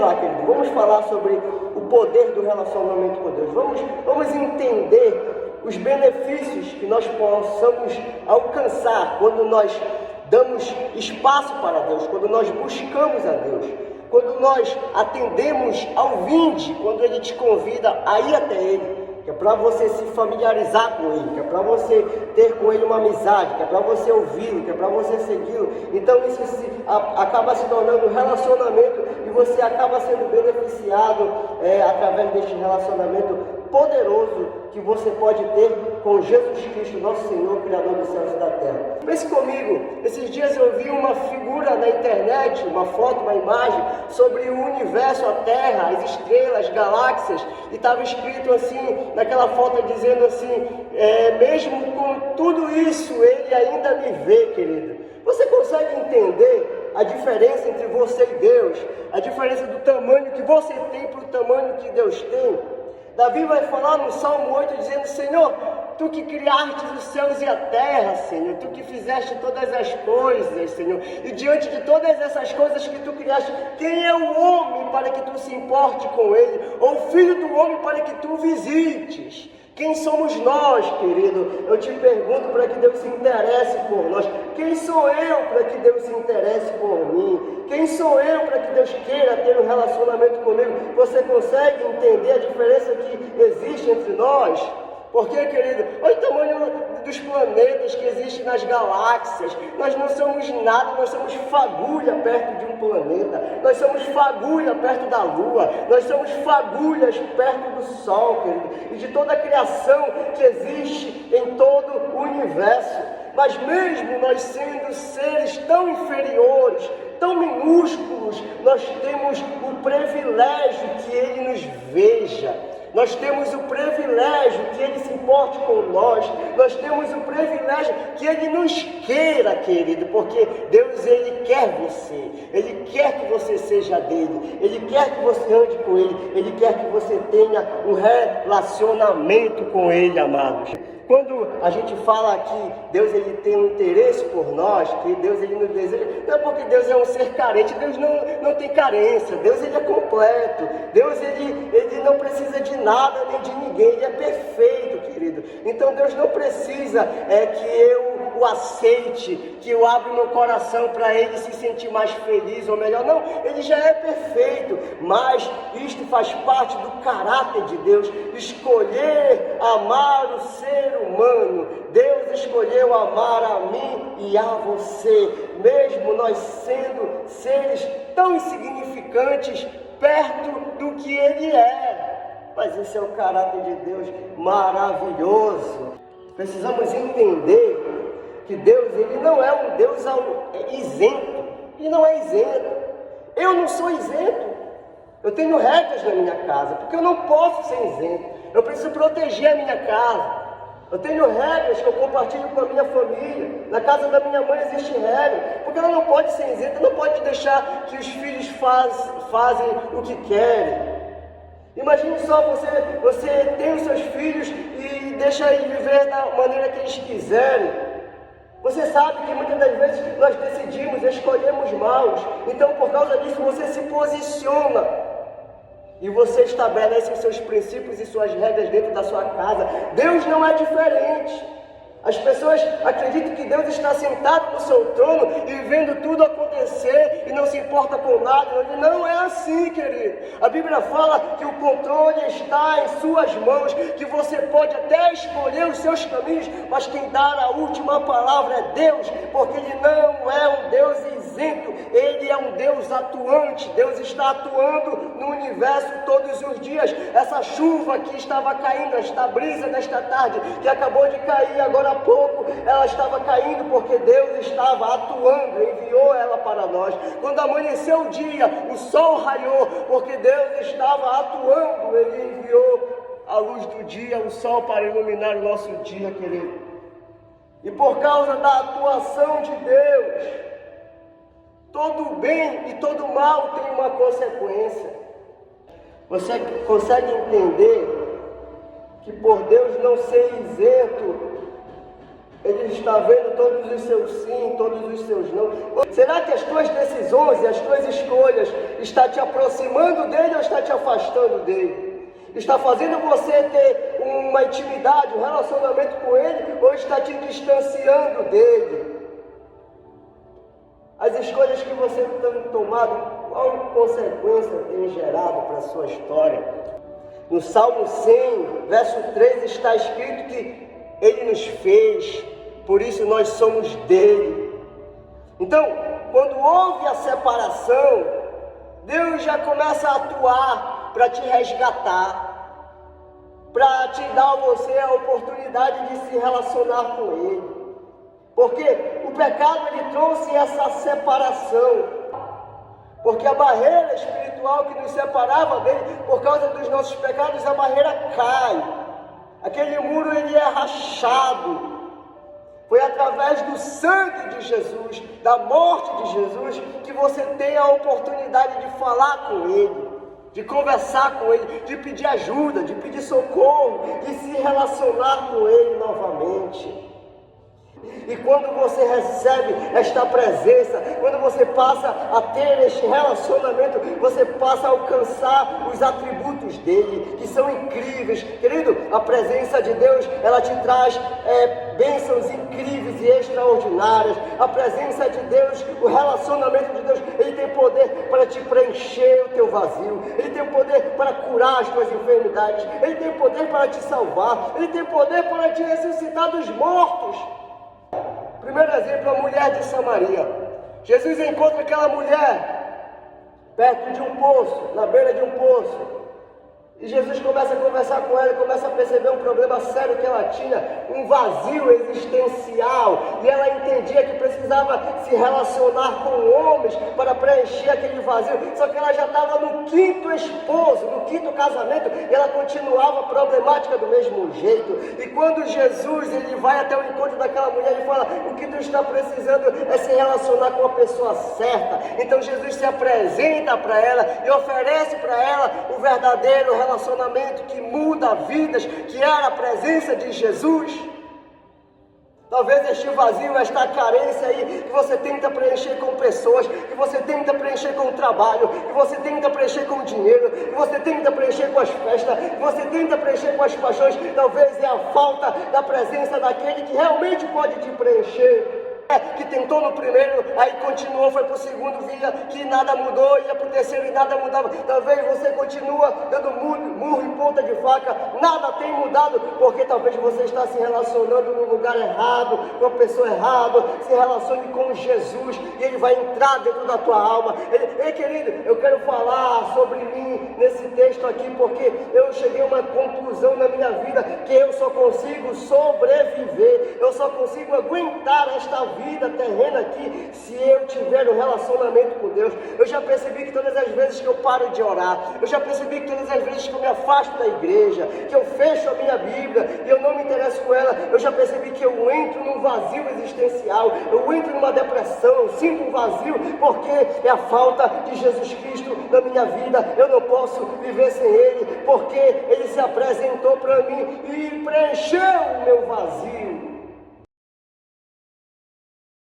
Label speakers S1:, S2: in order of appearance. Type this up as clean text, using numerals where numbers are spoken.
S1: Olá, querido, vamos falar sobre o poder do relacionamento com Deus. Vamos entender os benefícios que nós possamos alcançar quando nós damos espaço para Deus, quando nós buscamos a Deus, quando nós atendemos ao vinde, quando Ele te convida a ir até Ele, que é para você se familiarizar com Ele, que é para você ter com Ele uma amizade, que é para você ouvi-lo, que é para você segui-lo. Então isso acaba se tornando um relacionamento e você acaba sendo beneficiado através deste relacionamento poderoso que você pode ter com Jesus Cristo, nosso Senhor, Criador dos céus e da terra. Pense comigo, esses dias eu vi uma figura na internet, uma foto, uma imagem, sobre o universo, a Terra, as estrelas, galáxias, e estava escrito assim, naquela foto dizendo assim, mesmo com tudo isso, Ele ainda me vê, querido. Você consegue entender a diferença entre você e Deus? A diferença do tamanho que você tem para o tamanho que Deus tem? Davi vai falar no Salmo 8 dizendo: Senhor, Tu que criaste os céus e a terra, Senhor, Tu que fizeste todas as coisas, Senhor, e diante de todas essas coisas que Tu criaste, quem é o homem para que Tu se importe com ele, ou o filho do homem para que Tu visites? Quem somos nós, querido? Eu te pergunto para que Deus se interesse por nós. Quem sou eu para que Deus se interesse por mim? Quem sou eu para que Deus queira ter um relacionamento comigo? Você consegue entender a diferença que existe entre nós? Porque, querido, olha o tamanho dos planetas que existem nas galáxias. Nós não somos nada, nós somos fagulha perto de um planeta. Nós somos fagulha perto da Lua. Nós somos fagulhas perto do Sol, querido. E de toda a criação que existe em todo o universo. Mas mesmo nós sendo seres tão inferiores, tão minúsculos, nós temos o privilégio que Ele nos veja. Nós temos o privilégio que Ele se importe com nós. Nós temos o privilégio que Ele nos queira, querido, porque Deus, Ele quer você. Ele quer que você seja dele. Ele quer que você ande com Ele. Ele quer que você tenha um relacionamento com Ele, amados. Quando a gente fala que Deus, Ele tem um interesse por nós, que Deus, Ele nos deseja, não é porque Deus é um ser carente. Deus não tem carência. Deus, Ele é completo. Deus, Ele não precisa de nada nem de ninguém. Ele é perfeito, querido. Então Deus não precisa que eu o aceite, que eu abra meu coração para Ele se sentir mais feliz ou melhor. Não, Ele já é perfeito. Mas isto faz parte do caráter de Deus. Escolher amar o ser humano. Deus escolheu amar a mim e a você, mesmo nós sendo seres tão insignificantes perto do que Ele é. Mas esse é o caráter de Deus maravilhoso. Precisamos entender que Deus, Ele não é um Deus isento. Ele não é isento. Eu não sou isento. Eu tenho regras na minha casa, porque eu não posso ser isento. Eu preciso proteger a minha casa. Eu tenho regras que eu compartilho com a minha família. Na casa da minha mãe existe regra, porque ela não pode ser isenta, não pode deixar que os filhos fazem o que querem. Imagine só, você tem os seus filhos e deixa eles viver da maneira que eles quiserem. Você sabe que muitas das vezes nós decidimos, escolhemos maus. Então, por causa disso, você se posiciona. E você estabelece os seus princípios e suas regras dentro da sua casa. Deus não é diferente. As pessoas acreditam que Deus está sentado no seu trono e vendo tudo acontecer e não se importa com nada. Não é assim, querido. A Bíblia fala que o controle está em suas mãos, que você pode até escolher os seus caminhos, mas quem dá a última palavra é Deus, porque Ele não é um Deus isento, Ele é um Deus atuante. Deus está atuando no universo todos os dias. Essa chuva que estava caindo, esta brisa desta tarde, que acabou de cair agora há pouco, ela estava caindo porque Deus estava atuando, enviou ela para nós. Quando amanheceu o dia, o sol raiou, porque Deus estava atuando. Ele enviou a luz do dia, o sol, para iluminar o nosso dia, querido. E por causa da atuação de Deus, todo bem e todo mal tem uma consequência. Você consegue entender que por Deus não ser isento Ele está vendo todos os seus sim, todos os seus não. Será que as tuas decisões e as tuas escolhas está te aproximando dele ou está te afastando dele? Está fazendo você ter uma intimidade, um relacionamento com ele ou está te distanciando dele? As escolhas que você tem tomado, qual consequência tem gerado para a sua história? No Salmo 100, verso 3, está escrito que Ele nos fez, por isso nós somos dele. Então, quando houve a separação, Deus já começa a atuar para te resgatar, para te dar a você a oportunidade de se relacionar com Ele. Porque o pecado ele trouxe essa separação. Porque a barreira espiritual que nos separava dele, por causa dos nossos pecados, a barreira cai. Aquele muro ele é rachado. Foi através do sangue de Jesus, da morte de Jesus, que você tem a oportunidade de falar com Ele, de conversar com Ele, de pedir ajuda, de pedir socorro, de se relacionar com Ele novamente. E quando você recebe esta presença, quando você passa a ter este relacionamento, você passa a alcançar os atributos dele, que são incríveis. Querido, a presença de Deus, ela te traz bênçãos incríveis e extraordinárias. A presença de Deus, o relacionamento de Deus, ele tem poder para te preencher o teu vazio. Ele tem poder para curar as tuas enfermidades. Ele tem poder para te salvar. Ele tem poder para te ressuscitar dos mortos. Primeiro exemplo, a mulher de Samaria. Jesus encontra aquela mulher perto de um poço, na beira de um poço. E Jesus começa a conversar com ela e começa a perceber um problema sério que ela tinha, um vazio existencial. E ela entendia que precisava se relacionar com homens para preencher aquele vazio. Só que ela já estava no quinto esposo, no quinto casamento, e ela continuava problemática do mesmo jeito. E quando Jesus ele vai até o encontro daquela mulher, ele fala: o que tu está precisando é se relacionar com a pessoa certa. Então Jesus se apresenta para ela e oferece para ela o verdadeiro relacionamento que muda vidas, que era a presença de Jesus. Talvez este vazio, esta carência aí, que você tenta preencher com pessoas, que você tenta preencher com o trabalho, que você tenta preencher com o dinheiro, que você tenta preencher com as festas, que você tenta preencher com as paixões, talvez é a falta da presença daquele que realmente pode te preencher. Que tentou no primeiro, aí continuou, foi para o segundo, via que nada mudou, ia para o terceiro e nada mudava. Talvez você continua dando murro em ponta de faca, nada tem mudado, porque talvez você está se relacionando no lugar errado, com a pessoa errada. Se relacione com Jesus e Ele vai entrar dentro da tua alma. Ei querido, eu quero falar sobre mim nesse texto aqui, porque eu cheguei a uma conclusão na minha vida, que eu só consigo sobreviver, eu só consigo aguentar esta vida terrena aqui se eu tiver um relacionamento com Deus. Eu já percebi que todas as vezes que eu paro de orar, eu já percebi que todas as vezes que eu me afasto da igreja, que eu fecho a minha Bíblia e eu não me interesso com ela, eu já percebi que eu entro num vazio existencial, eu entro numa depressão, eu sinto um vazio, porque é a falta de Jesus Cristo na minha vida. Eu não posso viver sem Ele, porque Ele se apresentou para mim e preencheu o meu vazio.